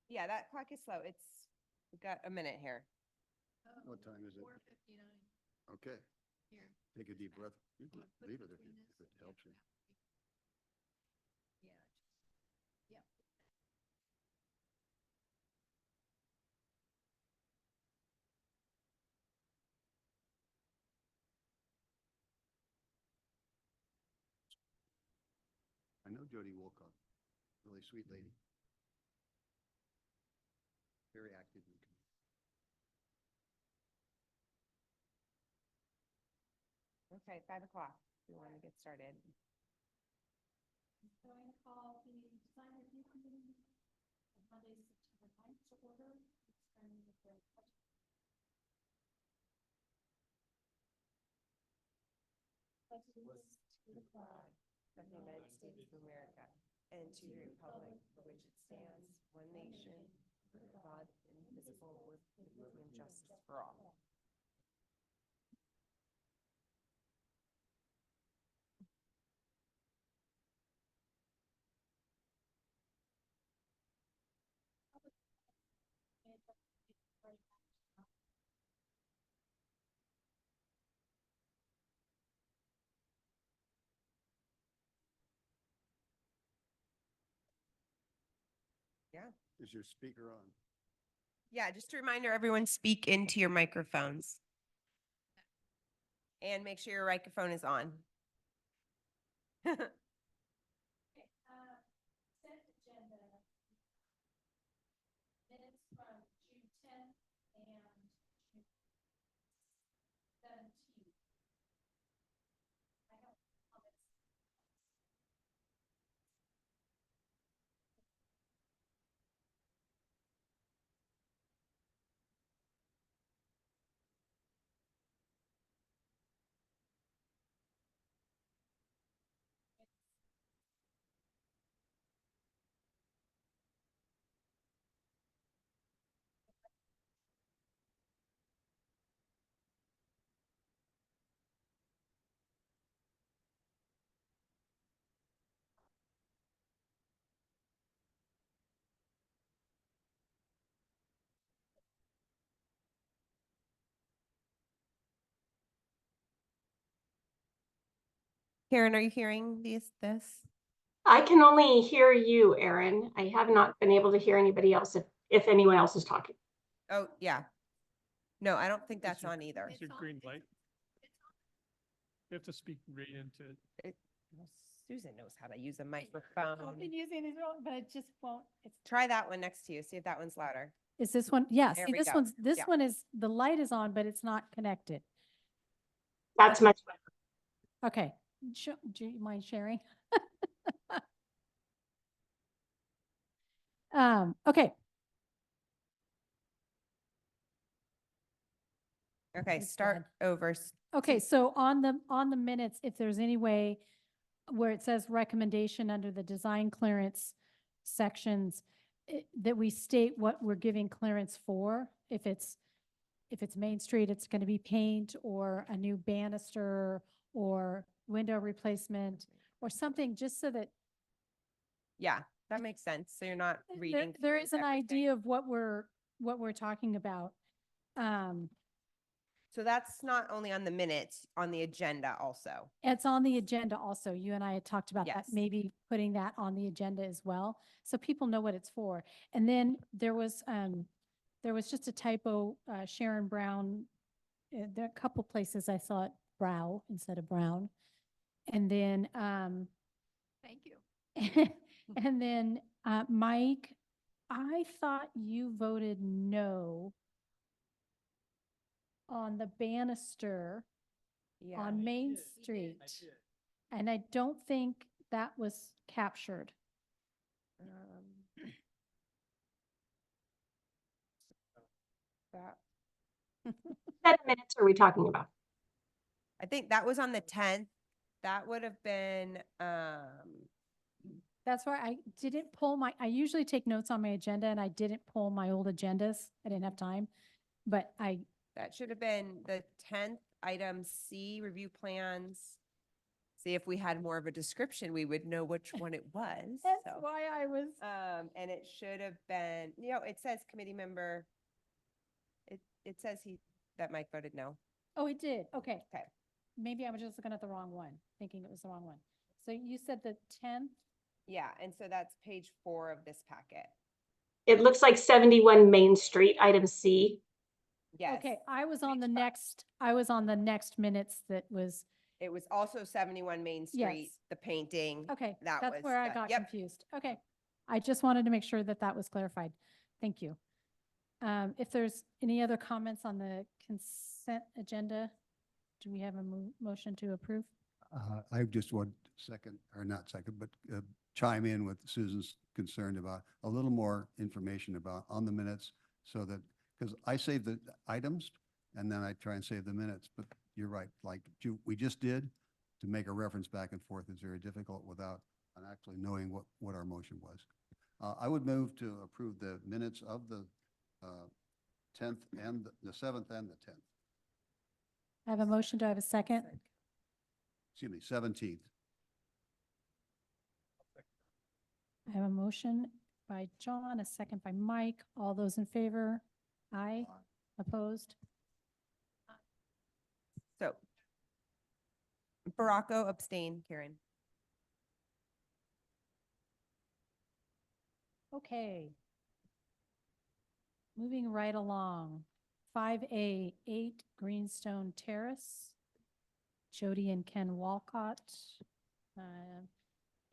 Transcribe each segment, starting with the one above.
Yeah, that clock is slow. We've got a minute here. What time is it? 4:59 Okay, here. take a deep breath. You can Put leave it between if this it and helps you. that. Yeah. I know Jody Wolcott, really sweet lady. Very active in the community. Okay, 5 o'clock. We want to get started. Going to call the design review committee of Monday, September 9th to order. It's starting with the pledge allegiance to the flag Of the United States of America and to the republic for which it stands, one nation, under God, indivisible, with liberty and justice for all. Yeah. Is your speaker on? Yeah, just a reminder, everyone speak into your microphones. And make sure your microphone is on. Okay, set agenda. Minutes from June 10th and June 17th. I have comments. Karen, are you hearing this? I can only hear you, Erin. I have not been able to hear anybody else if anyone else is talking. Oh, yeah. No, I don't think that's your- on either. Is your It's on. green light? It's on. You have to speak right into it. Well, Susan knows how to use a I've microphone. been using it, but it just won't. It's Try that one next to you. See if that one's louder. Is this one? Yeah, There see, we this go. this Yeah. one is, the light is on, but it's not connected. That's much better. Okay, do you mind sharing? Okay, Okay, It's start over. okay, so on the minutes, if there's any way where it says recommendation under the design clearance sections, that we state what we're giving clearance for, if it's Main Street, it's going to be paint or a new banister or window replacement or something, just so that Yeah, that makes sense. So you're not there, reading. there through is an everything. idea of what we're talking about. So that's not only on the minutes, on the agenda also. It's on the agenda also. You and I had talked about that, Yes. maybe putting that on the agenda as well, so people know what it's for. And then there was just a typo, Sharon Brown, there are a couple places I saw it Brow instead of Brown. And then, Thank you. and then, Mike, I thought you voted no on the banister Yeah. on Main Street. And I don't think that was captured. Um, that, What minutes are we talking about? I think that was on the 10th. That would have been, That's why I didn't pull I usually take notes on my agenda and I didn't pull my old agendas. I didn't have time, but that should have been the 10th item C, review plans. See, if we had more of a description, we would know which one it was. That's so. why I was, And it should have been, it says committee member. It says that Mike voted no. oh, it did, okay. Okay. Maybe I was just looking at the wrong one, thinking it was the wrong one. So you said the 10th? Yeah, and so that's page 4 of this packet. It looks like 71 Main Street, item C. Yes. Okay, I was on the Page 5. next minutes that was, It was also 71 Main Street, Yes. the painting. okay, That that's was where I the- got yep. confused. Okay. I just wanted to make sure that that was clarified. Thank you. If there's any other comments on the consent agenda, do we have a motion to approve? I just want second, or not second, but chime in with Susan's concern about a little more information about on the minutes so that, because I save the items and then I try and save the minutes, but you're right, like we just did, to make a reference back and forth is very difficult without actually knowing what our motion was. I would move to approve the minutes of the 10th and the 7th and the 10th, I have a motion. Do I have a second? excuse me, 17th. I have a motion by John, a second by Mike. All those in favor? Aye. Opposed? So Baracco abstain, Karen. Okay. Moving right along. 5A, 8 Greenstone Terrace. Jody and Ken Walcott.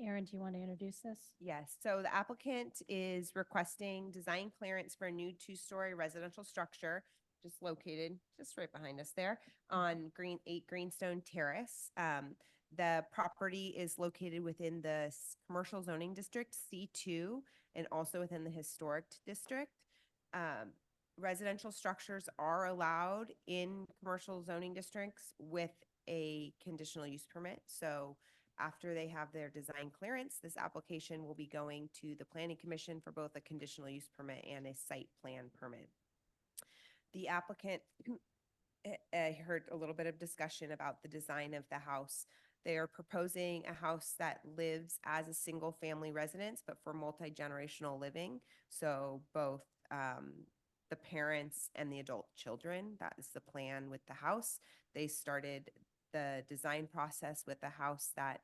Aaron, do you want to introduce this? Yes, so the applicant is requesting design clearance for a new 2-story residential structure just located just right behind us there on 8 Greenstone Terrace. The property is located within the commercial zoning district C2 and also within the historic district. Residential structures are allowed in commercial zoning districts with a conditional use permit. So after they have their design clearance, this application will be going to the Planning Commission for both a conditional use permit and a site plan permit. The applicant, I heard a little bit of discussion about the design of the house. They are proposing a house that lives as a single family residence, but for multi-generational living. So both the parents and the adult children, that is the plan with the house. They started the design process with a house that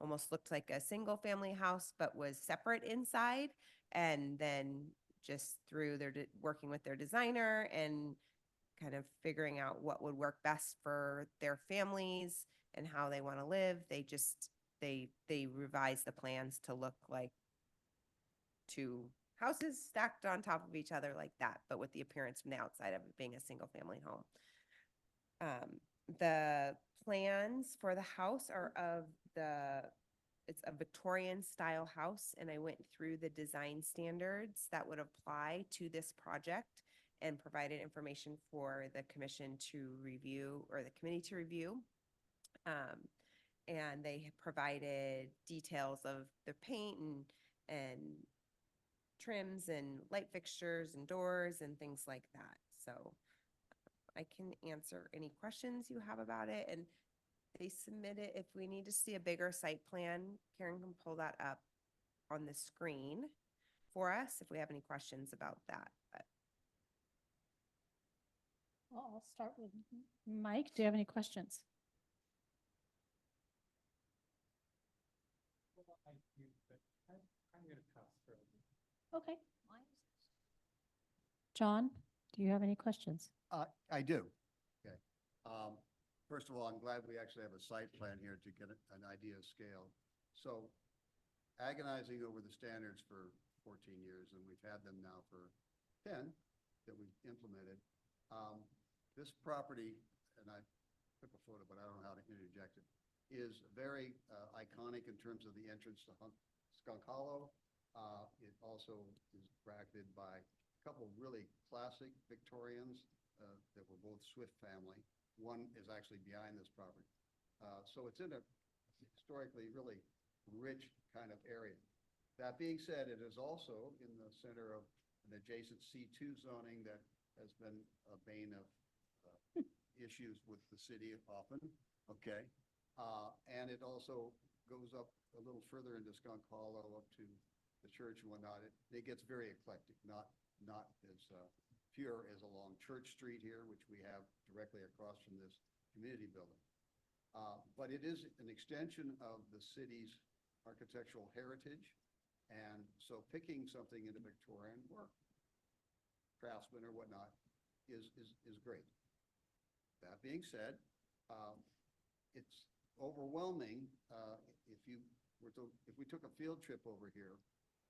almost looked like a single family house, but was separate inside. And then just through their working with their designer and kind of figuring out what would work best for their families and how they want to live, they revised the plans to look like 2 houses stacked on top of each other like that, but with the appearance from the outside of it being a single family home. The plans for the house are it's a Victorian style house, and I went through the design standards that would apply to this project and provided information for the commission to review, or the committee to review. And they provided details of the paint and trims and light fixtures and doors and things like that. So I can answer any questions you have about it. And they submit it. If we need to see a bigger site plan, Karen can pull that up on the screen for us if we have any questions about that. But Well, I'll start with Mike. Do you have any questions? Okay. John, do you have any questions? I do. Okay. First of all, I'm glad we actually have a site plan here to get an idea of scale. So agonizing over the standards for 14 years, and we've had them now for 10 that we've implemented. This property, and I took a photo, but I don't know how to interject it, is very iconic in terms of the entrance to Skunk Hollow. It also is bracketed by a couple of really classic Victorians that were both Swift family. One is actually behind this property. So it's in a historically really rich kind of area. That being said, it is also in the center of an adjacent C2 zoning that has been a bane of issues with the city often. Okay. And it also goes up a little further into Skunk Hollow up to the church and whatnot. It gets very eclectic, not as pure as along Church Street here, which we have directly across from this community building. But it is an extension of the city's architectural heritage. And so picking something in the Victorian or craftsman or whatnot is great. That being said, it's overwhelming. If we took a field trip over here,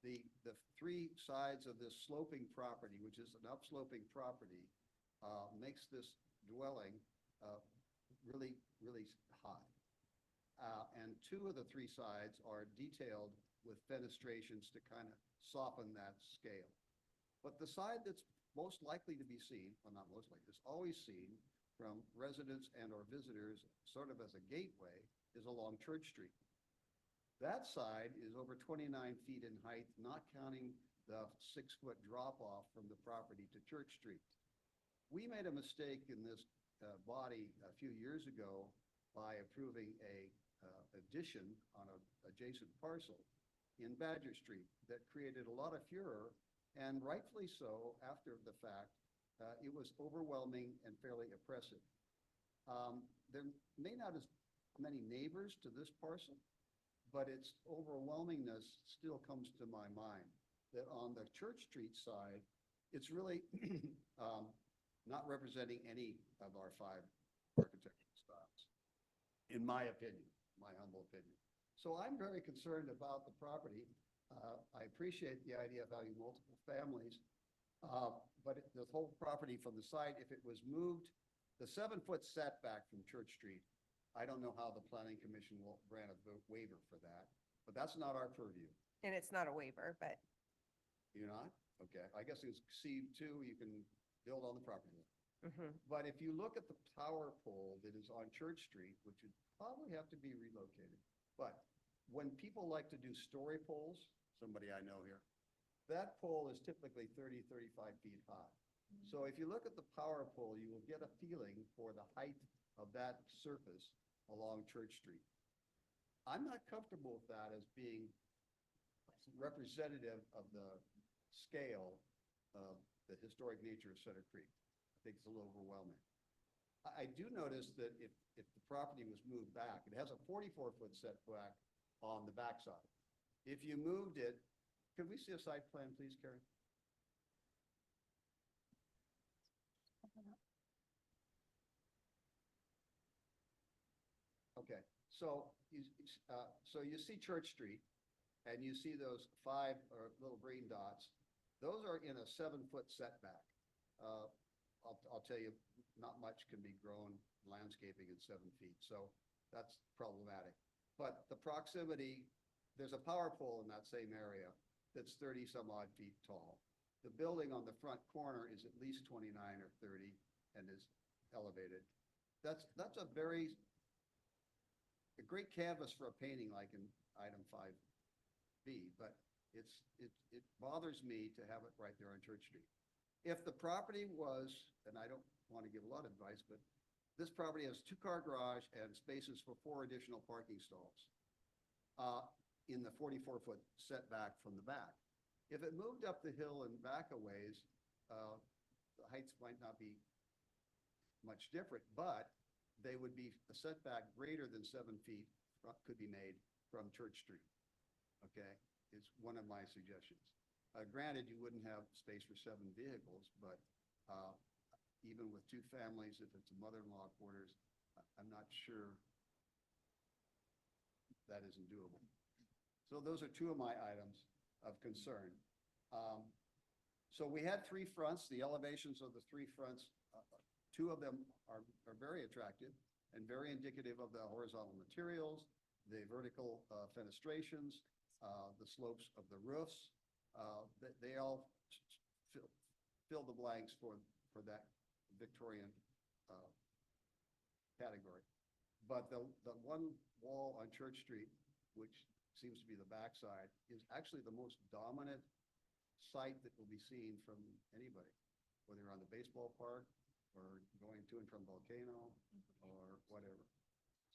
the three sides of this sloping property, which is an upsloping property, makes this dwelling really, really high. And two of the three sides are detailed with fenestrations to kind of soften that scale. But the side that's most likely to be seen, well, not most likely, it's always seen from residents and or visitors sort of as a gateway, is along Church Street. That side is over 29 feet in height, not counting the 6-foot drop off from the property to Church Street. We made a mistake in this body a few years ago by approving a addition on an adjacent parcel in Badger Street that created a lot of furor, and rightfully so after the fact. It was overwhelming and fairly oppressive. There may not as many neighbors to this parcel, but its overwhelmingness still comes to my mind that on the Church Street side, it's really not representing any of our 5 architectural styles, in my opinion, my humble opinion. So I'm very concerned about the property. I appreciate the idea of having multiple families, but the whole property from the site, if it was moved, the 7-foot setback from Church Street, I don't know how the Planning Commission will grant a waiver for that, but that's not our purview. And it's not a waiver, but You're not? Okay, I guess it's C2, you can build on the property line. mhm. But if you look at the power pole that is on Church Street, which would probably have to be relocated, but when people like to do story poles, somebody I know here, that pole is typically 30, 35 feet high. So if you look at the power pole, you will get a feeling for the height of that surface along Church Street. I'm not comfortable with that as being representative of the scale of the historic nature of Sutter Creek. I think it's a little overwhelming. I do notice that if the property was moved back, it has a 44-foot setback on the backside. If you moved it, could we see a site plan, please, Karen? Okay, so you see Church Street, and you see those 5 little green dots. Those are in a 7-foot setback. I'll tell you, not much can be grown landscaping in 7 feet, so that's problematic. But the proximity, there's a power pole in that same area that's 30 some odd feet tall. The building on the front corner is at least 29 or 30 and is elevated. That's a great canvas for a painting like in item 5B, but it bothers me to have it right there on Church Street. If the property was, and I don't want to give a lot of advice, but this property has 2-car garage and spaces for 4 additional parking stalls in the 44-foot setback from the back. If it moved up the hill and back a ways, the heights might not be much different, but they would be a setback greater than 7 feet could be made from Church Street. Okay, it's one of my suggestions. Granted, you wouldn't have space for 7 vehicles, but even with 2 families, if it's a mother-in-law quarters, I'm not sure that isn't doable. So those are 2 of my items of concern. So we had 3 fronts. The elevations of the 3 fronts, 2 of them are very attractive and very indicative of the horizontal materials, the vertical fenestrations, the slopes of the roofs. They all fill the blanks for that Victorian category. But the one wall on Church Street, which seems to be the backside, is actually the most dominant sight that will be seen from anybody, whether you're on the baseball park or going to and from Volcano or whatever.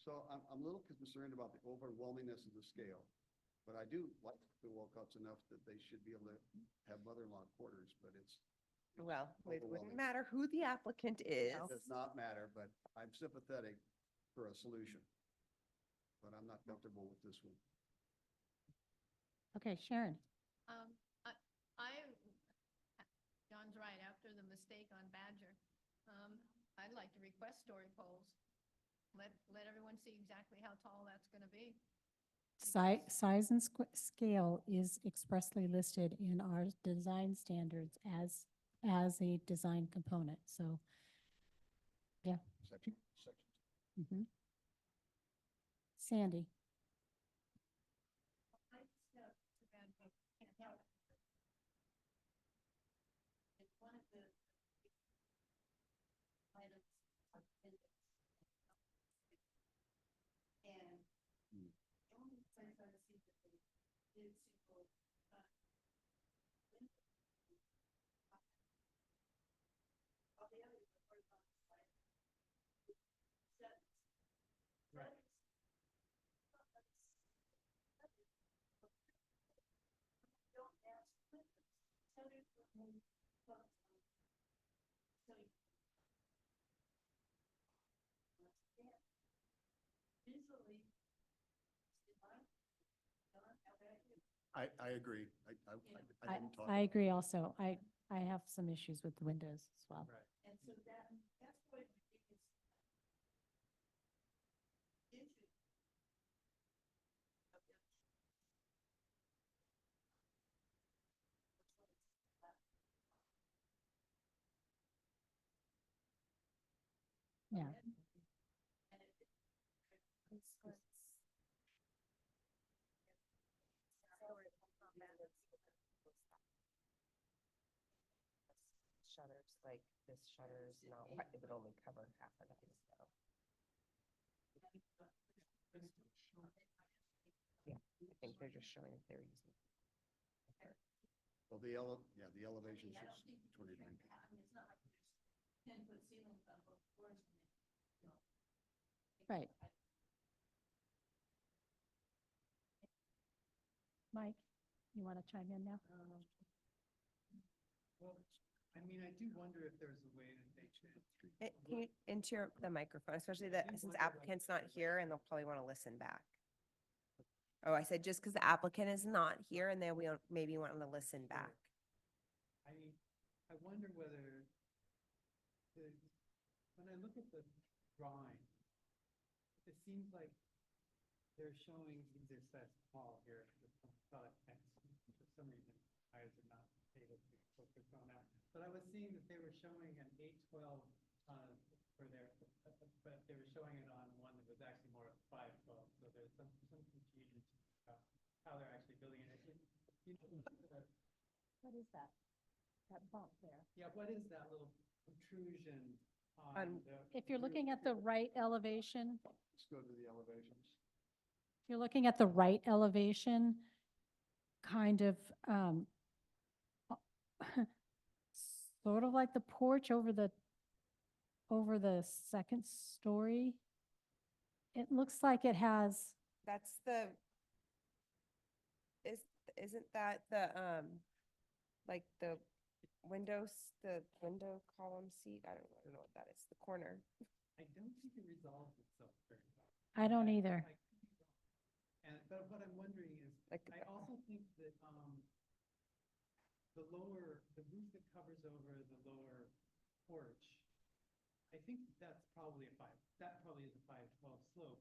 So I'm a little concerned about the overwhelmingness of the scale, but I do like the Walcott's enough that they should be able to have mother-in-law quarters, but Well, it wouldn't overwhelming. matter who the applicant is. it does not matter, but I'm sympathetic for a solution. But I'm not comfortable with this one. Okay, Sharon. Um, John's right, after the mistake on Badger, I'd like to request story poles. Let everyone see exactly how tall that's gonna be. Size and scale is expressly listed in our design standards as a design component, so, Section. mhm. Sandy. It's one of the items of physics. And Hmm. the only place I see that they did single, all the others are horizontal side. Sets. Right. Don't match windows. So there's one focus on. So you. Understand. Visually. Divine. Don't have that. I agree. I I, didn't talk. I agree also. I have some issues with the windows as well. Right. And so that's what I think is. Issue. Of the. Yeah. Shutters, like this shutter is not, wide, it would only cover half of it, so. Yeah, I think they're just showing if they're using. Well, the elevation is 29. I mean, it's not like there's 10-foot ceilings on both floors. Right. Mike, you want to chime in now? Well, I mean, I do wonder if there's a way that they should. Can you, into the microphone, especially that, since applicant's not here and they'll probably want to listen back. Oh, I said just because the applicant is not here and then we maybe want them to listen back. I wonder whether, when I look at the drawing, it seems like they're showing, these are set small here, with some product X. For some reason, eyes are not able to focus on that. But I was seeing that they were showing an 812 for their, but they were showing it on one that was actually more 512. So there's some confusion about how they're actually building it. You know, What is that? That bump there? yeah, what is that little protrusion on the? If you're looking at the right elevation, Let's go to the elevations. if you're looking at the right elevation, kind of, sort of like the porch over the second story. It looks like it has, That's the, isn't that the, like the the window column seat? I don't know what that is, the corner. I don't think it resolves itself very well. I don't either. I could be wrong. But what I'm wondering is, Like I also think that, the roof that covers over the lower porch, I think that probably is a 512 slope.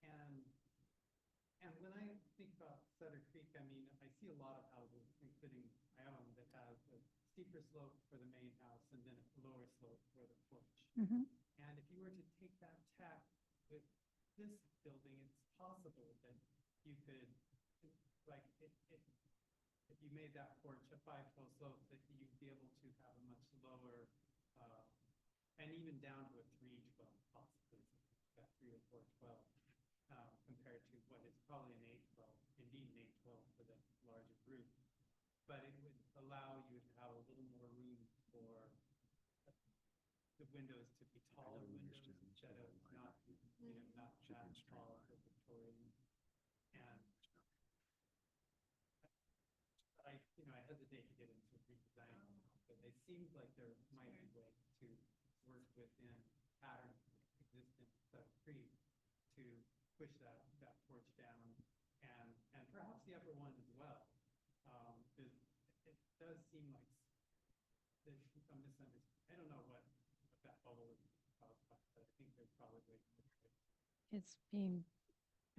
And when I think about Sutter Creek, I mean, I see a lot of houses, including my own, that have a steeper slope for the main house and then a lower slope for the porch. Mhm. And if you were to take that tack with this building, it's possible that you could, like, if you made that porch a 512 slope, that you'd be able to have a much lower, and even down to a 312 possibly, that 3 or 412, compared to what is probably an 812, indeed an 812 for the larger roof. But it would allow you to have a little more room for the windows to be taller windows, understand. instead of not, not that it seems like there might be ways to work within patterns of existing Sutter Creek to push that porch down, and perhaps the upper one as well. It does seem like there's some misunderstanding. I don't know what that bubble is caused by, but I think there's probably ways to fix it.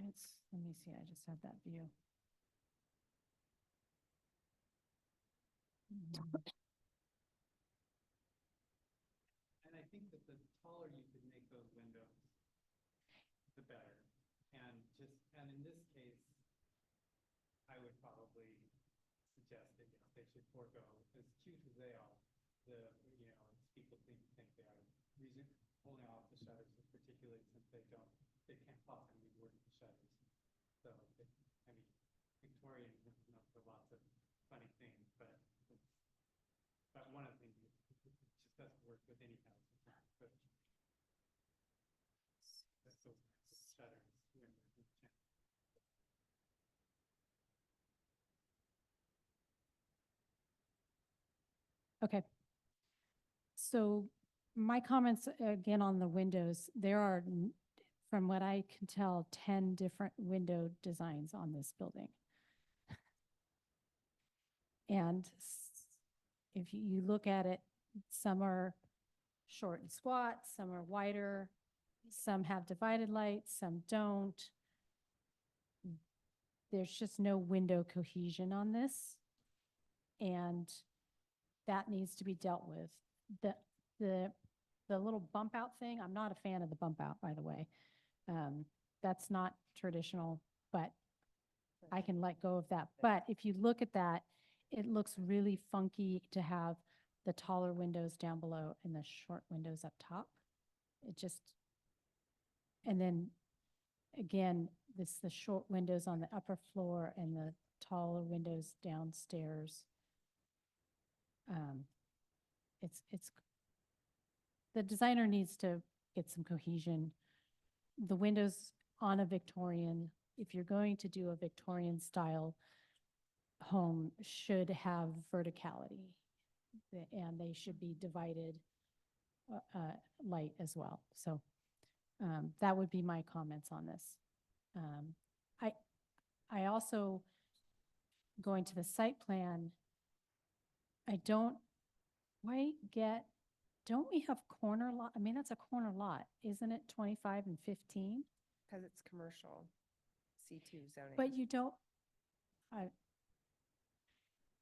Let me see, I just have that view. And I think that the taller you could make those windows, the better. And in this case, I would probably suggest that yes, they should forego, as cute as they are, as people think they are, holding off the shutters, particularly since they can't possibly work the shutters. So, Victorian is known for lots of funny things, but one of the things is it just doesn't work with any house. But that's those shutters. Okay. So my comments again on the windows, there are, from what I can tell, 10 different window designs on this building. And if you look at it, some are short and squat, some are wider, some have divided lights, some don't. There's just no window cohesion on this. And that needs to be dealt with. The little bump out thing, I'm not a fan of the bump out, by the way. That's not traditional, but I can let go of that. But if you look at that, it looks really funky to have the taller windows down below and the short windows up top. It just, and then again, the short windows on the upper floor and the taller windows downstairs. The designer needs to get some cohesion. The windows on a Victorian, if you're going to do a Victorian style home, should have verticality, and they should be divided light as well. So that would be my comments on this. I also, going to the site plan, I don't quite get, don't we have corner lot? I mean, that's a corner lot, isn't it 25 and 15? Because it's commercial, C2 zoning. But you don't,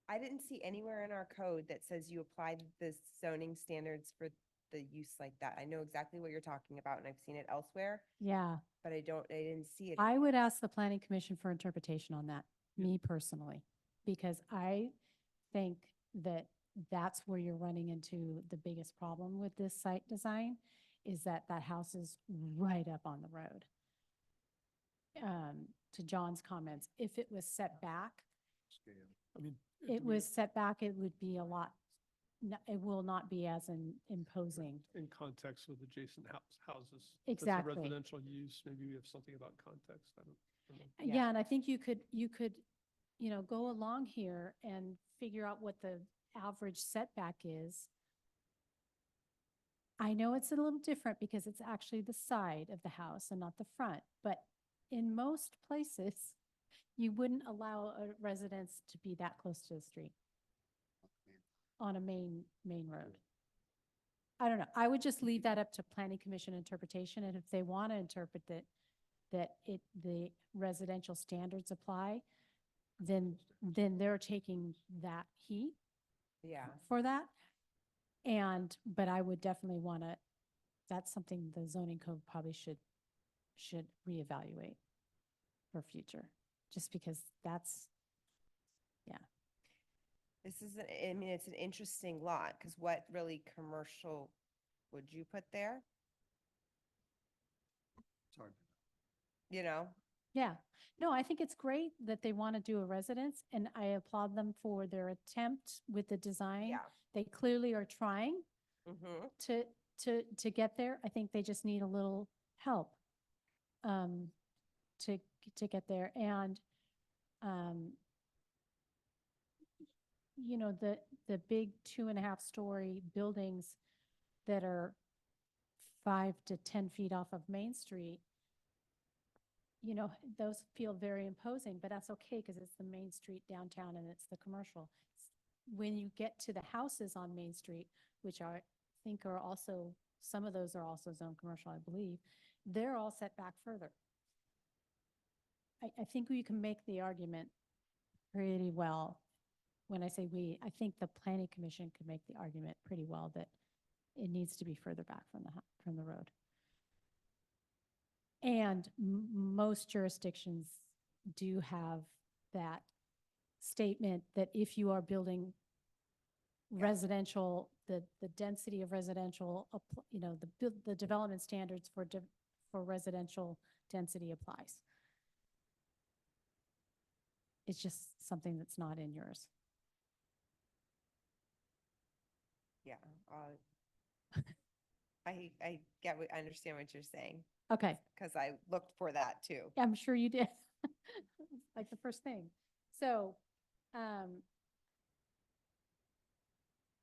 I didn't see anywhere in our code that says you apply the zoning standards for the use like that. I know exactly what you're talking about, and I've seen it elsewhere, yeah. but I didn't see it. I would ask the planning commission for interpretation on that, me personally, because I think that that's where you're running into the biggest problem with this site design, is that house is right up on the road. To John's comments, if it was set back, Scale. I mean, it was set back, it would be a lot, it will not be as imposing. in context with adjacent houses. Exactly. If it's a residential use, maybe we have something about context. I don't know. Yeah, and I think you could, go along here and figure out what the average setback is. I know it's a little different because it's actually the side of the house and not the front, but in most places, you wouldn't allow a residence to be that close to the street on a main road. I don't know. I would just leave that up to planning commission interpretation, and if they want to interpret that the residential standards apply, then they're taking that heat Yeah. for that. But I would definitely want to, that's something the zoning code probably should reevaluate for future, just because that's, This is, it's an interesting lot, because what really commercial would you put there? It's hard. yeah. No, I think it's great that they want to do a residence, and I applaud them for their attempt with the design. Yeah. They clearly are trying Mm-hmm. to get there. I think they just need a little help to get there. And you know, the big 2.5-story buildings that are 5 to 10 feet off of Main Street, you know, those feel very imposing, but that's okay because it's the Main Street downtown and it's the commercial. When you get to the houses on Main Street, which I think are also, some of those are also zone commercial, I believe, they're all set back further. I think we can make the argument pretty well. When I say we, I think the planning commission could make the argument pretty well that it needs to be further back from the road. And most jurisdictions do have that statement that if you are building residential, the density of residential, you know, the development standards for residential density applies. It's just something that's not in yours. Yeah. I get I understand what you're saying. Okay, Because I looked for that too. I'm sure you did. Like the first thing. So,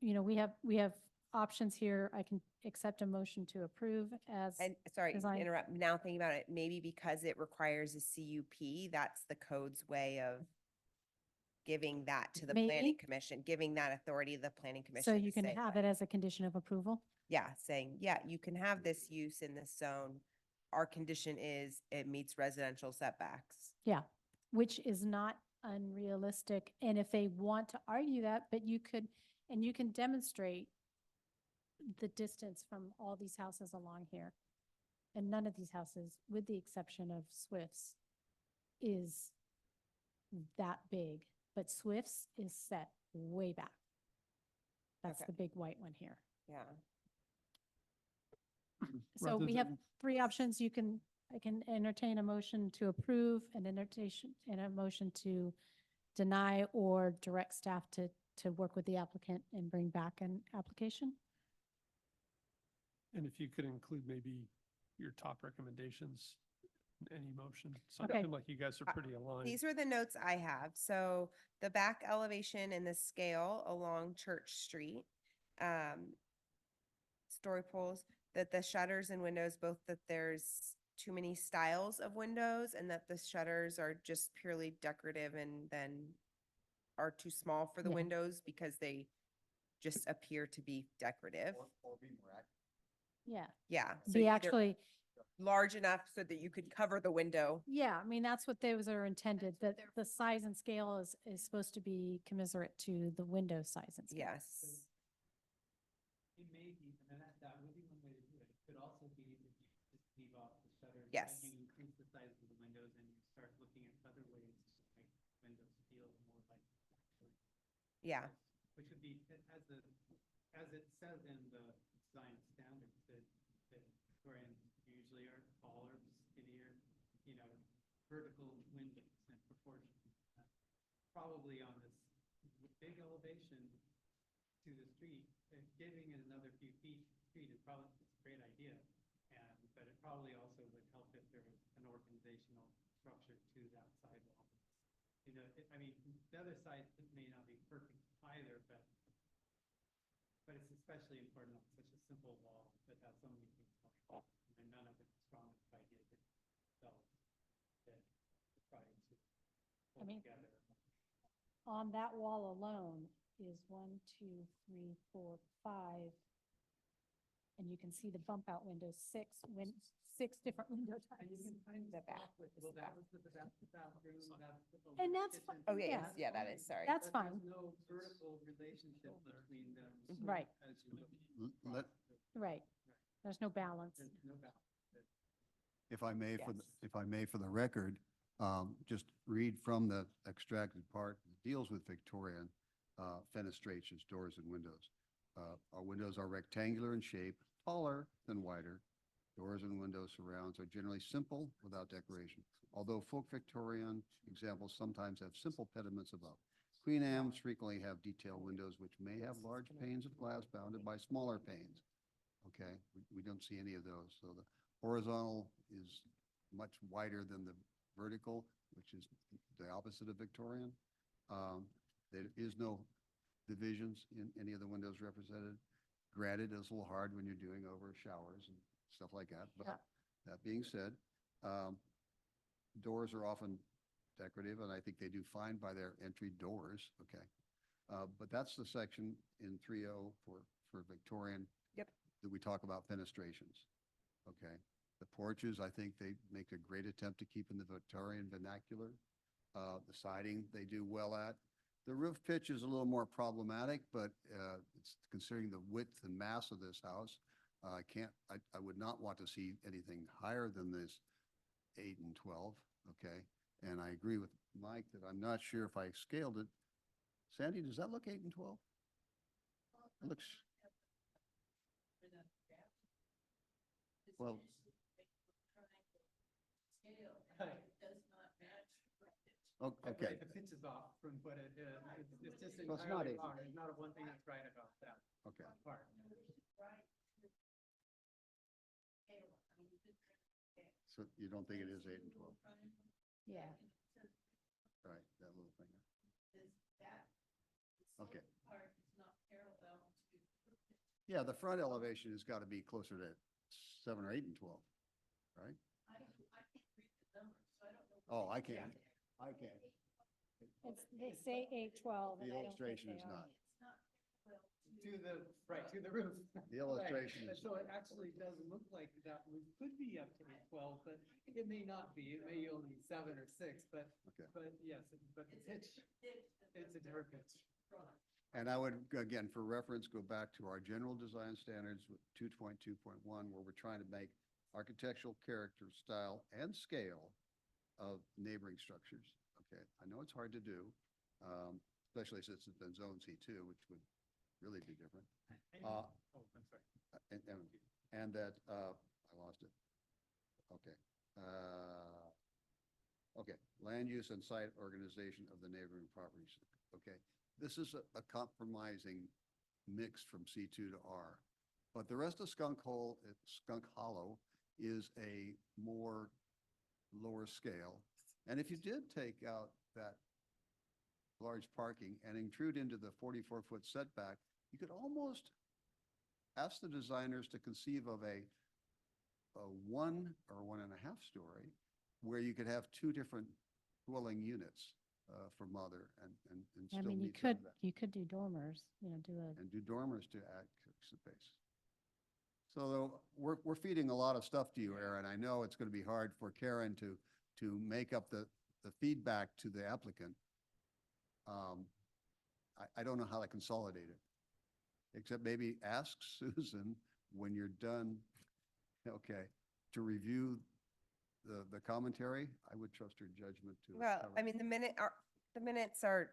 you know, we have options here. I can accept a motion to approve as, And sorry, to design. interrupt, now thinking about it, maybe because it requires a CUP, that's the code's way of giving that to the planning Maybe. commission, giving that authority to the planning commission. so to you can say, have like, it as a condition of approval. Yeah, saying, yeah, you can have this use in this zone. Our condition is it meets residential setbacks. Yeah, which is not unrealistic. And if they want to argue that, but you could, and you can demonstrate the distance from all these houses along here. And none of these houses, with the exception of Swift's, is that big, but Swift's is set way back. That's Okay. the big white one here. Yeah. So Rather we have than- 3 options. I can entertain a motion to approve and a motion to deny or direct staff to work with the applicant and bring back an application. And if you could include maybe your top recommendations in any motion. So Okay. I feel like you guys are pretty aligned. These are the notes I have. So the back elevation and the scale along Church Street, story poles, that the shutters and windows, both that there's too many styles of windows and that the shutters are just purely decorative and then are too small for the Yeah. windows because they just appear to be decorative. Or be more accurate. Yeah. Yeah. so Be either actually, large enough so that you could cover the window. yeah, I mean, that's what those are intended, That's what that they're the size and scale is supposed to be commensurate to the window size and scale. Yes. It may be, and that would be one way to do it. It could also be that you just leave off the shutters. Yes. And you increase the size of the windows and you start looking at other ways to make windows feel more like. Yeah. Which would be, as it says in the design standards, that Victorians usually are taller, skinnier, you know, vertical windows and proportions. Probably on this big elevation to the street, giving it another few feet is probably it's a great idea. But it probably also would help if there was an organizational structure to that sidewall. You know, I mean, the other side may not be perfect either, but it's especially important on such a simple wall that has so many things going on, and none of it's strong enough ideas themselves that try to pull I mean, together. On that wall alone is 1, 2, 3, 4, 5. And you can see the bump out windows, 6 different window And you types. can kind of The back. stop with, well, that's the bathroom, that's the. And that's kitchen. fi- Oh, yeah, yeah. yeah, that is, sorry. That's But fine. There's no vertical relationship between them. Right. As you look. Let, Right. There's no balance. There's no balance. if I may, Yes. if I may, for the record, just read from the extracted part that deals with Victorian fenestrations, doors and windows. Our windows are rectangular in shape, taller than wider. Doors and window surrounds are generally simple without decoration, although folk Victorian examples sometimes have simple pediments above. Queen Anne's frequently have detailed windows which may have large panes of glass bounded by smaller panes. Okay, we don't see any of those. So the horizontal is much wider than the vertical, which is the opposite of Victorian. There is no divisions in any of the windows represented. Granted, it's a little hard when you're doing over showers and stuff like that, Yeah. but that being said, doors are often decorative, and I think they do fine by their entry doors, okay? But that's the section in 3.0 for Victorian. Yep. That we talk about fenestrations, okay? The porches, I think they make a great attempt to keep in the Victorian vernacular. The siding, they do well at. The roof pitch is a little more problematic, but it's considering the width and mass of this house. I would not want to see anything higher than this 8 and 12, okay? And I agree with Mike that I'm not sure if I scaled it. Sandy, does that look 8 and 12? It looks, well, okay. The pitch is off from what it is. It's just Well, it's not entirely eight. wrong. There's not a one thing that's right about that Okay. part. So you don't think it is 8 and 12? Yeah. All right, that little thing. Okay. Yeah, the front elevation has got to be closer to 7 or 8 and 12, right? Oh, I can't. I can't. It's, they say 812. The illustration is not. To the, right, to the roof. The illustration Right. is- So it actually does look like that roof could be up to 812, but it may not be. It may only be 7 or 6, but yes, but the pitch, it's a different pitch. And I would, again, for reference, go back to our general design standards with 2.2.1, where we're trying to make architectural character, style, and scale of neighboring structures. Okay, I know it's hard to do, especially since it's been zone C2, which would really be different. Oh, I'm sorry. And that, I lost it. Okay. Okay, land use and site organization of the neighboring properties. Okay, this is a compromising mix from C2 to R. But the rest of Skunk Hollow is a more lower scale. And if you did take out that large parking and intrude into the 44-foot setback, you could almost ask the designers to conceive of a 1 or 1.5 story where you could have 2 different dwelling units for mother and I still mean, meet some of that. you could do dormers, do And do dormers to add space. So we're feeding a lot of stuff to you, Aaron. I know it's going to be hard for Karen to make up the feedback to the applicant. I don't know how to consolidate it, except maybe ask Susan when you're done, okay, to review the commentary. I would trust her judgment to. Well, cover- I mean, the minutes are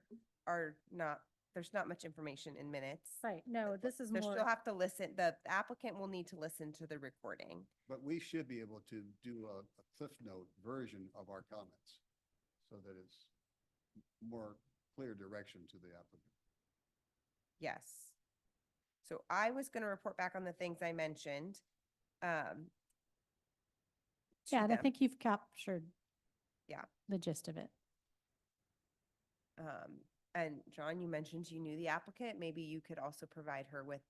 not, there's not much information in minutes. right. No, this is They more, still have to listen, the applicant will need to listen to the recording. But we should be able to do a Cliff Note version of our comments so that it's more clear direction to the applicant. Yes. So I was going to report back on the things I mentioned. to yeah, and I them. think you've captured. Yeah. The gist of it. And John, you mentioned you knew the applicant. Maybe you could also provide her with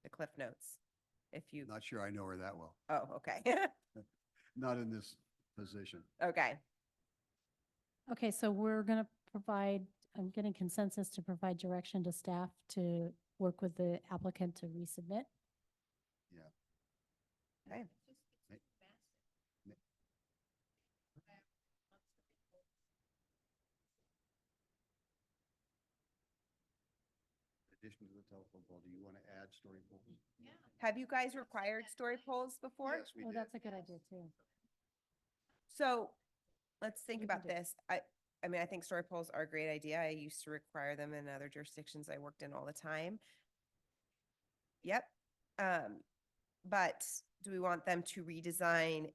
the Cliff Notes if you, Not sure I know her that well, oh, okay. not in this position. Okay. Okay, so we're going to provide, I'm getting consensus to provide direction to staff to work with the applicant to resubmit. Yeah. Okay. Ma- ma- In addition to the telephone pole, do you want to add story poles? Yeah. Have you guys required story polls before? Yes, we Oh, did. that's a good idea too. So let's think We can about do- this. I mean, I think story polls are a great idea. I used to require them in other jurisdictions I worked in all the time. Yep. But do we want them to redesign,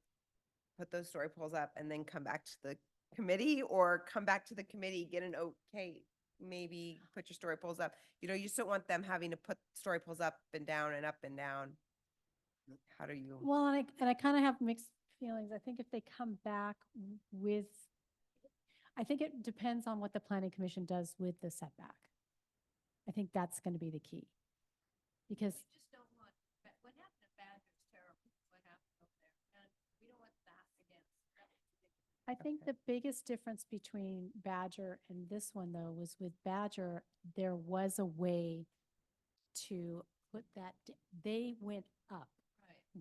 put those story polls up and then come back to the committee, or come back to the committee, get an okay, maybe put your story polls up? You just don't want them having to put story polls up and down and up and down. How do you? Well, and I kind of have mixed feelings. I think if they come back with, I think it depends on what the planning commission does with the setback. I think that's going to be the key. Because We just don't want, what happened at Badger's terrible, what happened over there, and we don't want that again. That was ridiculous. I think Okay. the biggest difference between Badger and this one, though, was with Badger, there was a way to put that, they went up.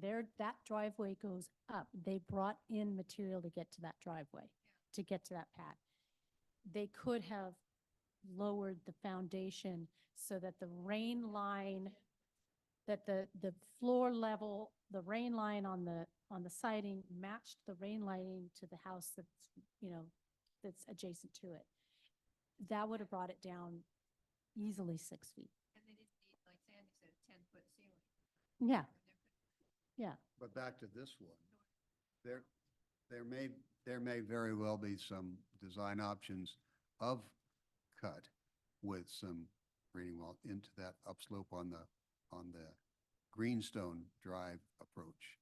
Right. That driveway goes up. They brought in material to get to that driveway, to get to that pad. They could have lowered the foundation so that the rain line, that the floor level, the rain line on the siding matched the rain lining to the house that's, that's adjacent to it. That would have brought it down easily 6 feet. And they didn't need, like Sandy said, 10-foot ceiling. Yeah, There could- yeah. But back to this one, there may very well be some design options of cut with some retaining wall into that upslope on the Greenstone Drive approach.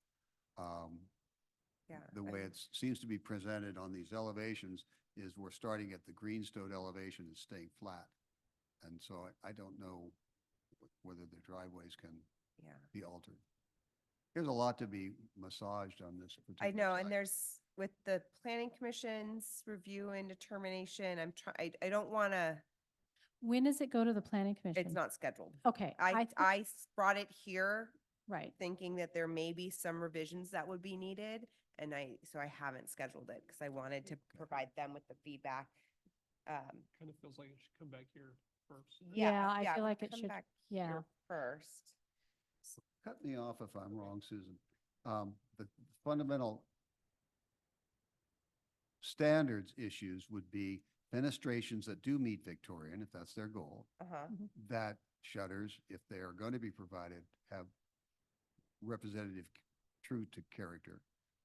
Yeah. The way it seems to be presented on these elevations is we're starting at the Greenstone elevation and staying flat. And so I don't know whether the driveways can Yeah. be altered. There's a lot to be massaged on this I particular know, and site. there's, with the planning commission's review and determination, I don't want to, When does it go to the planning commission? it's not scheduled. Okay. I brought it here Right. thinking that there may be some revisions that would be needed. And so I haven't scheduled it because I wanted to provide them with the feedback. Kind of feels like it should come back here first. Yeah, I feel like it come should- back yeah. here First. Cut me off if I'm wrong, Susan. The fundamental standards issues would be fenestrations that do meet Victorian, if that's their goal, Uh-huh. that shutters, if they are going to be provided, have representative true to character,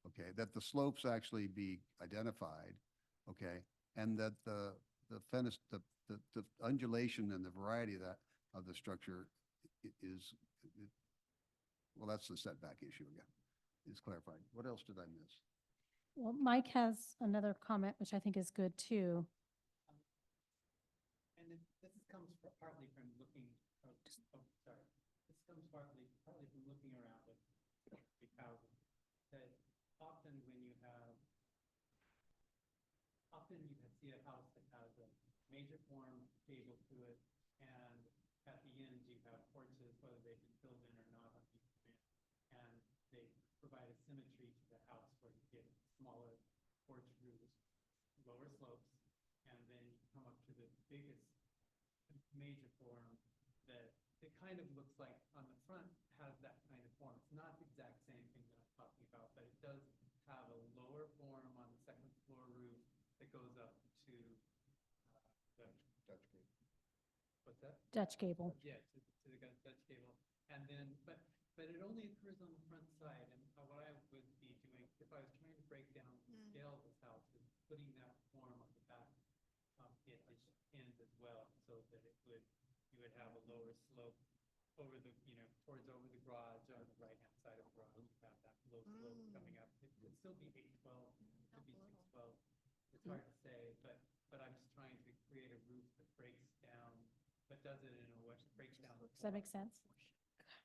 okay, that the slopes actually be identified, okay, and that the undulation and the variety of the structure is, well, that's the setback issue again, is clarified. What else did I miss? Well, Mike has another comment, which I think is good too. And this comes partly from looking, sorry, this comes partly from looking around at big houses. That often when you have, see a house that has a major form gable to it, and at the end you have porches, whether they can build in or not on each end, and they provide a symmetry to the house where you get smaller porch roofs, lower slopes, and then you come up to the biggest major form that it kind of looks like on the front has that kind of form. It's not the exact same thing that I'm talking about, but it does have a lower form on the second floor roof that goes up to the Dutch gate. what's that? Dutch gable. Yeah, to the Dutch gable. And then, but it only occurs on the front side. And what I would be doing, if I was trying to break down the scale of this house, is putting that form on the back end as well, so that you would have a lower slope over the, over the garage, on the right-hand side of the garage, you have that low slope coming up. It could still be 812, it could be 612. It's hard to say, but I'm just trying to create a roof that breaks down, but does it in a way that breaks down. the Does that form. make sense?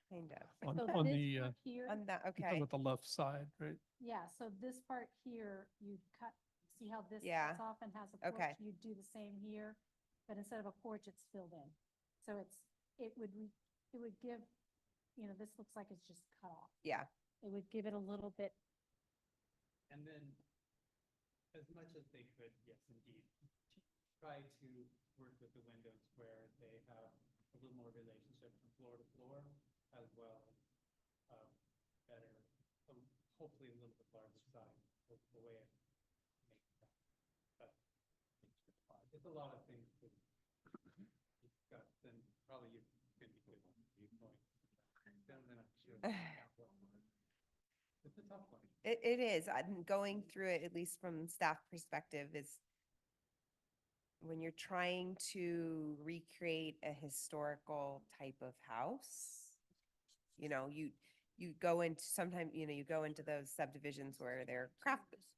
Kind of. So On this the, part here, On that, you're okay. talking about the left side, right? yeah, so this part here, you cut, see how this Yeah. cuts off and has a porch? Okay. You do the same here, but instead of a porch, it's filled in. So it would give, this looks like it's just cut off. Yeah. It would give it a little bit, And then, as much as they could, yes, indeed, try to work with the windows where they have a little more relationship from floor to floor, as well as better, hopefully a little bit larger size, the way it makes sense. But it's a lot of things to discuss, and probably you could be good viewpoint. Then I'm not sure. It's a tough one. It is. I'm going through it, at least from staff perspective, is when you're trying to recreate a historical type of house, you go into sometimes, you go into those subdivisions where they're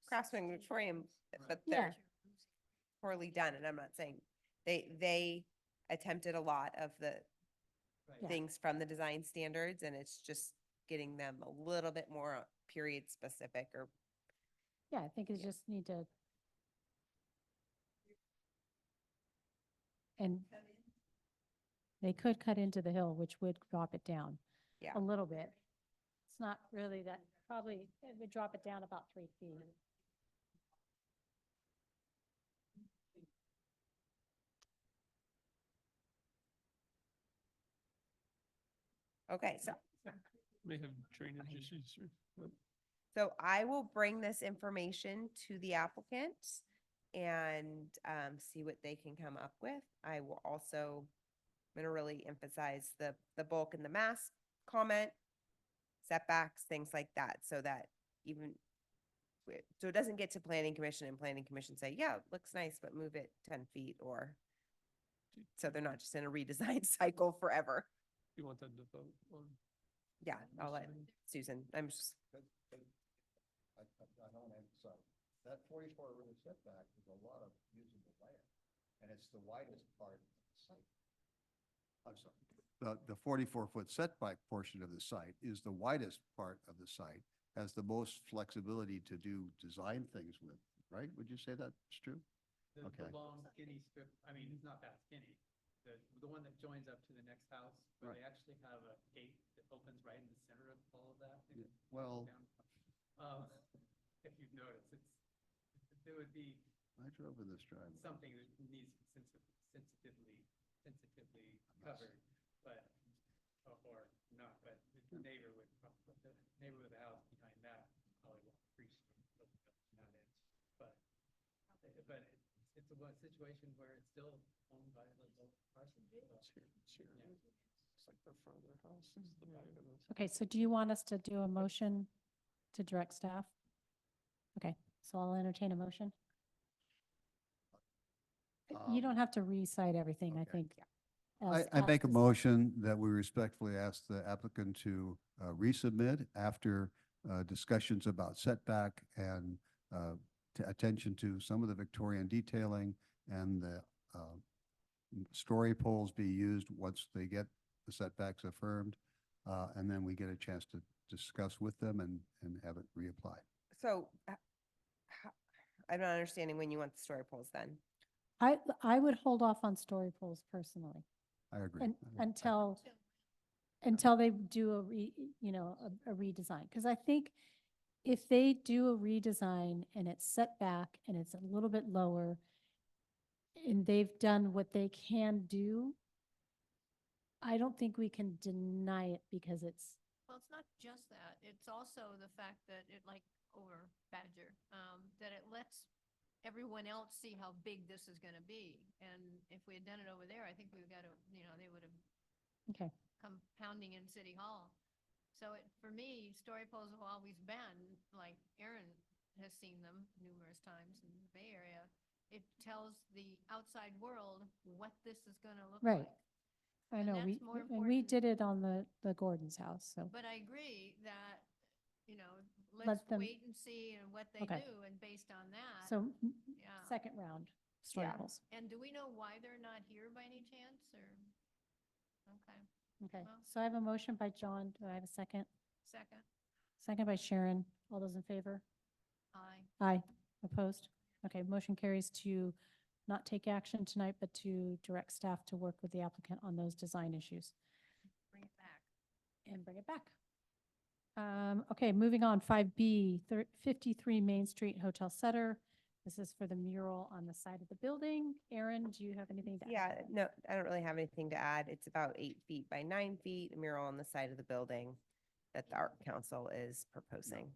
craftsman Victorian, but Yeah. they're poorly done. And I'm not saying they attempted a lot of the Right. Yeah. things from the design standards, and it's just getting them a little bit more period specific or, Yeah, I think it's Yeah. just need to. And they could cut into the hill, which would drop it down. Yeah. A little bit. It's not really that, probably, it would drop it down about 3 feet. okay, so. May have drainage issues or. So I will bring this information to the applicant and see what they can come up with. I will also, I'm gonna really emphasize the bulk and the mass comment, setbacks, things like that, so that even, so it doesn't get to planning commission and planning commission say, yeah, it looks nice, but move it 10 feet, or so they're not just in a redesign cycle forever. You want them to vote on? Yeah, I'll let submitting? Susan, I'm just, I don't emphasize, that 44-foot setback is a lot of usable land, and it's the widest part of the site. I'm sorry. The 44-foot setback portion of the site is the widest part of the site, has the most flexibility to do design things with, right? Would you say that's true? The Okay. long skinny strip, I mean, it's not that skinny. The one that joins up to the next house, where Right. they actually have a gate that opens right in the center of all of that. Yeah, well- If you've noticed, it would be I drove in this driveway. something that needs sensitively covered, but, or not, but the neighbor with the house behind that probably won't appreciate that edge. But it's a situation where it's still owned by the local person. It's like the front of their house, it's the back of the. Okay, so do you want us to do a motion to direct staff? Okay, so I'll entertain a motion. You don't Um, have to recite everything, I okay. think. I make a motion that we respectfully ask the applicant to resubmit after discussions about setback and attention to some of the Victorian detailing and the story poles be used once they get the setbacks affirmed. And then we get a chance to discuss with them and have it reapplied. so I'm not understanding when you want the story polls then. I would hold off on story polls personally I agree. until they do a redesign. Because I think if they do a redesign and it's set back and it's a little bit lower and they've done what they can do, I don't think we can deny it because it's, Well, it's not just that. It's also the fact that it, like over Badger, that it lets everyone else see how big this is gonna be. And if we had done it over there, I think we would got to, they would have okay. come pounding in City Hall. So for me, story polls have always been, like Aaron has seen them numerous times in the Bay Area. It tells the outside world what this is gonna look Right. like. I And know, that's more and we important. did it on the Gordon's house, so. But I agree that, Let let's them- wait and see and what they Okay. do, and based on that. So, Yeah. second round, story Yeah. polls. And do we know why they're not here by any chance, or? Okay, Okay, Well- so I have a motion by John. Do I have a second? second, Second by Sharon. All those in favor? aye. Aye. Opposed? Okay, motion carries to not take action tonight, but to direct staff to work with the applicant on those design issues Bring it back. and bring it back. Okay, moving on, 5B, 53 Main Street, Hotel Sutter. This is for the mural on the side of the building. Aaron, do you have anything to add? Yeah, no, I don't really have anything to add. It's about 8 feet by 9 feet, a mural on the side of the building that the Art Council is proposing.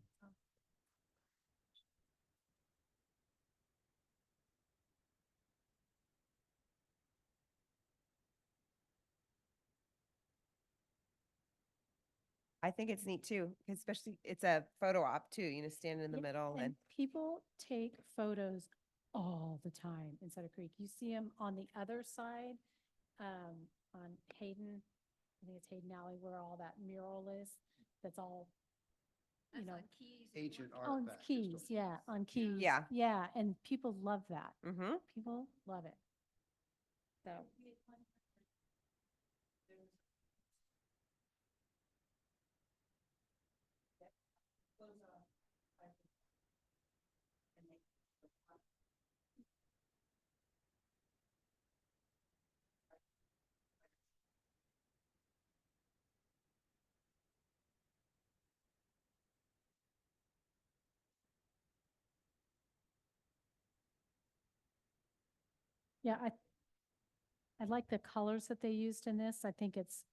I think it's neat too, especially it's a photo op too, standing in the Yep, middle and people take photos all the time in Sutter Creek. You see them on the other side, on Hayden. I think it's Hayden Alley where all that mural is. That's all, That's know, on Keys. and Ancient Woodford. on artifacts. Keys, yeah, on Keys. Yeah. Yeah, and people love that. mhm. People love it. So, Yeah, I like the colors that they used in this. I think it's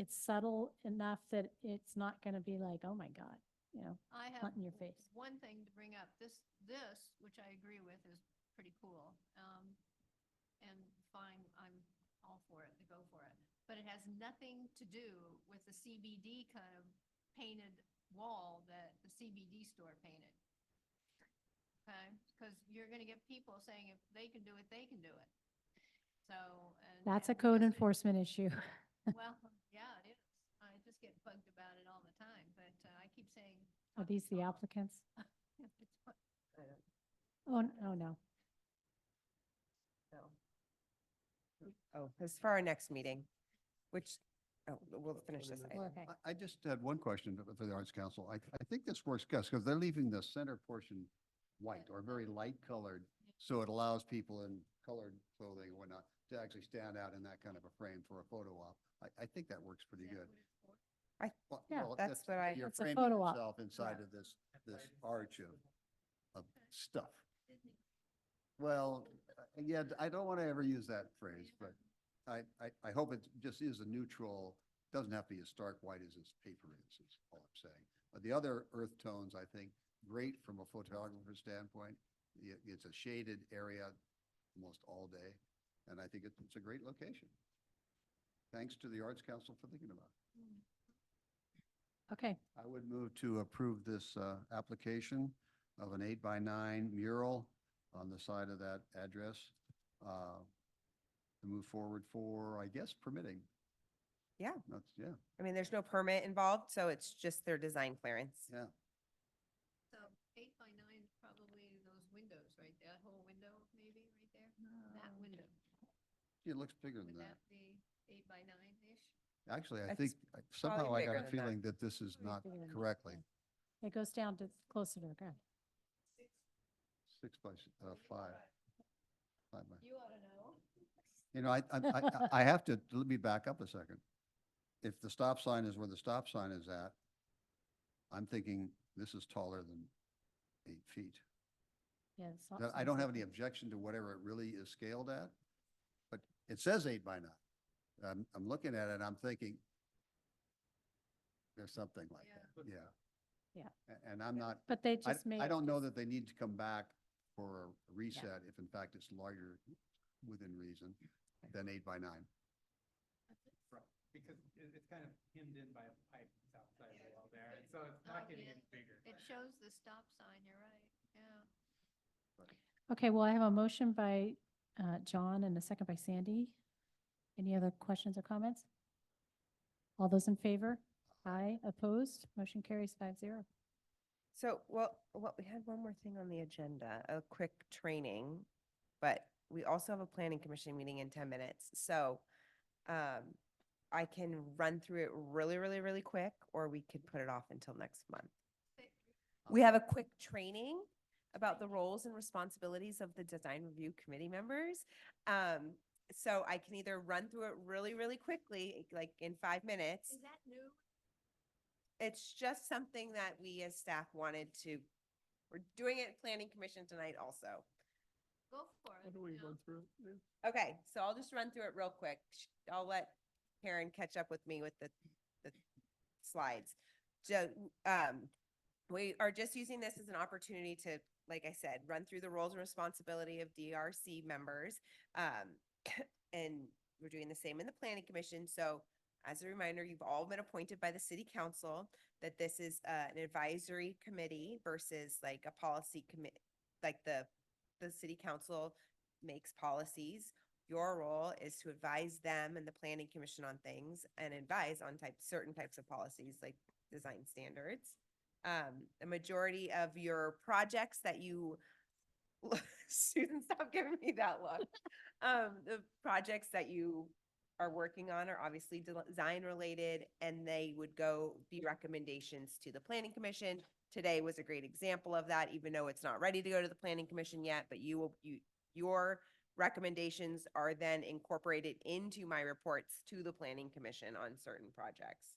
subtle enough that it's not gonna be like, oh my God, you know, I have hunt in your face. one thing to bring up. This, which I agree with, is pretty cool. And fine, I'm all for it, to go for it. But it has nothing to do with the CBD kind of painted wall that the CBD store painted. Okay, because you're gonna get people saying if they can do it, they can do it. So, and. That's a and code because- enforcement issue. Well, yeah, it is. I just get bugged about it all the time, but I keep saying. Are these the applicants? I don't Oh, no. know. Oh, it's for our next meeting, which, oh, we'll finish this item. Okay. I just had one question for the Arts Council. I think this works best because they're leaving the center portion white or very light colored. So it allows people in colored clothing and whatnot to actually stand out in that kind of a frame for a photo op. I think that works pretty good. Well, Yeah, well, that's what I- You're It's a framing photo op. yourself inside Yeah. of this arch of stuff. Well, yeah, I don't want to ever use that phrase, but I hope it just is a neutral, doesn't have to be as stark white as this paper is all I'm saying. But the other earth tones, I think, great from a photographer standpoint. It's a shaded area almost all day, and I think it's a great location. Thanks to the Arts Council for thinking about it. Okay, I would move to approve this application of an 8x9 mural on the side of that address to move forward for, I guess, permitting. Yeah. Yeah, I mean, there's no permit involved, so it's just their design clearance. yeah. So 8x9 is probably those windows, right? That whole window, maybe, right there? That window. It looks bigger than Would that. that be 8x9-ish? Actually, I It's think somehow probably I got bigger a than that. feeling that this is Probably not bigger than that, correctly. it goes down to closer to the ground. 6x5. 5 by. You ought to know. You know, I have to, let me back up a second. If the stop sign is where the stop sign is at, I'm thinking this is taller than 8 feet. Yeah. the stop Now, I sign's don't have up any there. objection to whatever it really is scaled at, but it says 8x9. I'm looking at it, and I'm thinking there's something like that, yeah. Yeah. And I'm not, But they I just made. I it don't know just- that they need to come back for a reset if in fact it's larger within reason than 8x9. Right, because it's kind of hemmed in by a pipe that's outside the wall there, and so it's not getting yeah. any bigger. It shows the stop sign, you're right, yeah. Okay, well, I have a motion by John and a second by Sandy. Any other questions or comments? All those in favor? Aye, opposed? Motion carries 5-0. So, well, we had one more thing on the agenda, a quick training, but we also have a planning commission meeting in 10 minutes. So, I can run through it really, really, really quick, or we could put it off until next month. We have a quick training about the roles and responsibilities of the design review committee members. So I can either run through it really, really quickly, like in 5 minutes. Is that new? It's just something that we as staff wanted to, we're doing it at planning commission tonight also. Go for it. How do we you know. run through it? Yeah. Okay, so I'll just run through it real quick. I'll let Karen catch up with me with the slides. So, we are just using this as an opportunity to, like I said, run through the roles and responsibility of DRC members. And we're doing the same in the planning commission. So as a reminder, you've all been appointed by the city council, that this is an advisory committee versus like a policy commit, like the city council makes policies. Your role is to advise them and the planning commission on things and advise on certain types of policies like design standards. A majority of your projects that you, Susan, stop giving me that look. The projects that you are working on are obviously design related, and they would be recommendations to the planning commission. Today was a great example of that, even though it's not ready to go to the planning commission yet, but your recommendations are then incorporated into my reports to the planning commission on certain projects.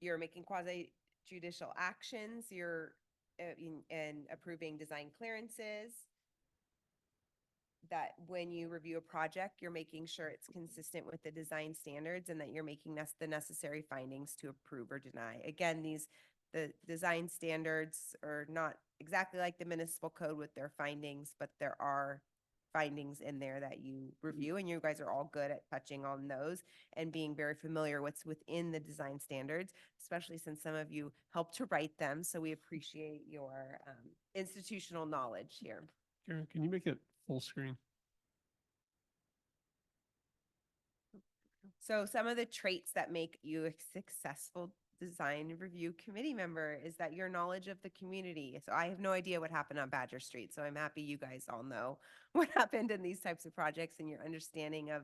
You're making quasi judicial actions, you're in approving design clearances. that when you review a project, you're making sure it's consistent with the design standards and that you're making the necessary findings to approve or deny. Again, the design standards are not exactly like the municipal code with their findings, but there are findings in there that you review, and you guys are all good at touching on those and being very familiar what's within the design standards, especially since some of you helped to write them. So we appreciate your institutional knowledge here. Karen, can you make it full screen? So some of the traits that make you a successful design review committee member is that your knowledge of the community. So I have no idea what happened on Badger Street. So I'm happy you guys all know what happened in these types of projects and your understanding of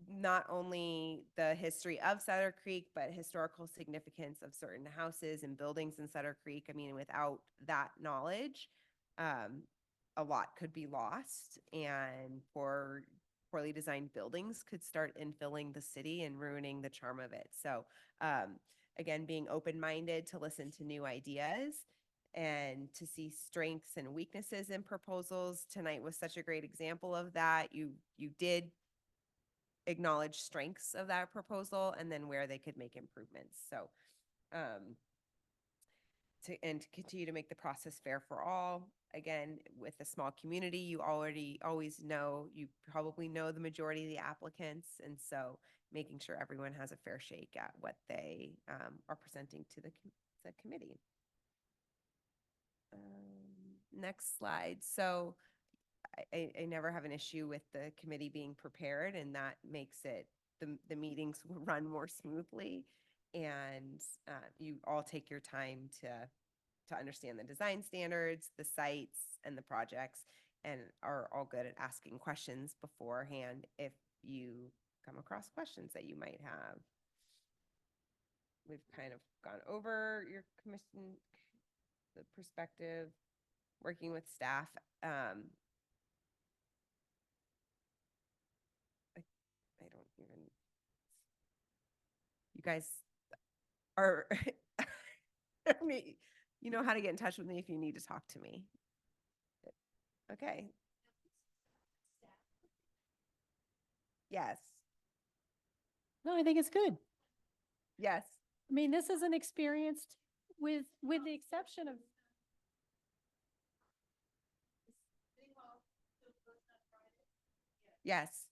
not only the history of Sutter Creek, but historical significance of certain houses and buildings in Sutter Creek. I mean, without that knowledge, a lot could be lost, and poorly designed buildings could start infilling the city and ruining the charm of it. So, again, being open-minded to listen to new ideas and to see strengths and weaknesses in proposals. Tonight was such a great example of that. You did acknowledge strengths of that proposal and then where they could make improvements. So, to continue to make the process fair for all. Again, with a small community, you you probably know the majority of the applicants. And so making sure everyone has a fair shake at what they are presenting to the committee. Next slide. So I never have an issue with the committee being prepared, and that makes it, the meetings will run more smoothly. And you all take your time to understand the design standards, the sites, and the projects, and are all good at asking questions beforehand if you come across questions that you might have. We've kind of gone over your commission, the perspective, working with staff. I don't even, you guys are, I mean, you know how to get in touch with me if you need to talk to me. Okay. Yes. No, I think it's good. Yes. I mean, this is an experienced with the exception of, Yes.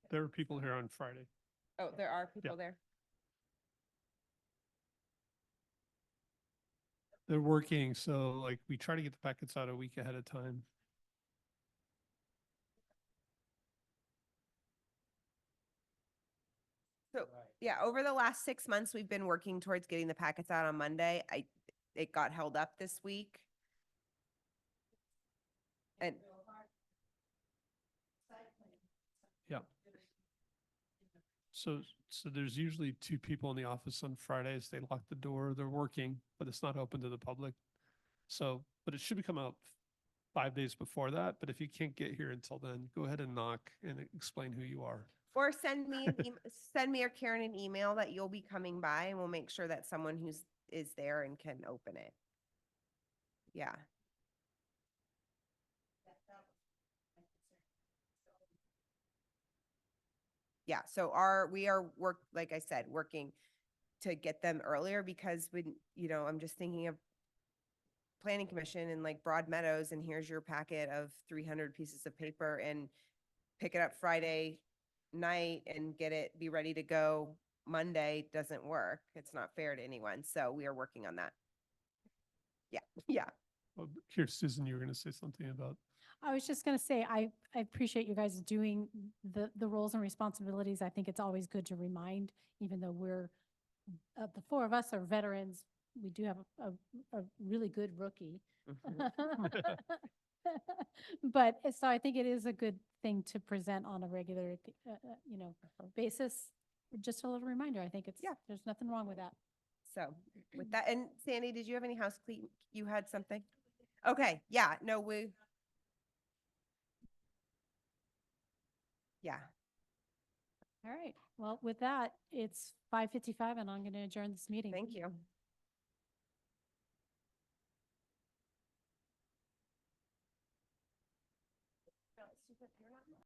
There are people here on Friday. Oh, there are people there. They're working, so like we try to get the packets out a week ahead of time. So, yeah, over the last 6 months, we've been working towards getting the packets out on Monday. It got held up this week. And Yeah. So there's usually 2 people in the office on Fridays. They lock the door, they're working, but it's not open to the public. So, but it should be come out 5 days before that. But if you can't get here until then, go ahead and knock and explain who you are. or send me send me or Karen an email that you'll be coming by, and we'll make sure that someone is there and can open it. Yeah. Yeah, so we are like I said, working to get them earlier, because I'm just thinking of planning commission and like Broad Meadows, and here's your packet of 300 pieces of paper, and pick it up Friday night and be ready to go Monday doesn't work. It's not fair to anyone. So we are working on that. Yeah. Yeah. Well, here, Susan, you were going to say something about. I was just going to say, I appreciate you guys doing the roles and responsibilities. I think it's always good to remind, even though the 4 of us are veterans, we do have a really good rookie. But so I think it is a good thing to present on a regular, basis. Just a little reminder. I think there's nothing wrong with that. So with that, and Sandy, did you have any house clean? You had something? Okay. Yeah. No, yeah. All right. Well, with that, it's 5:55 and I'm going to adjourn this meeting. Thank you.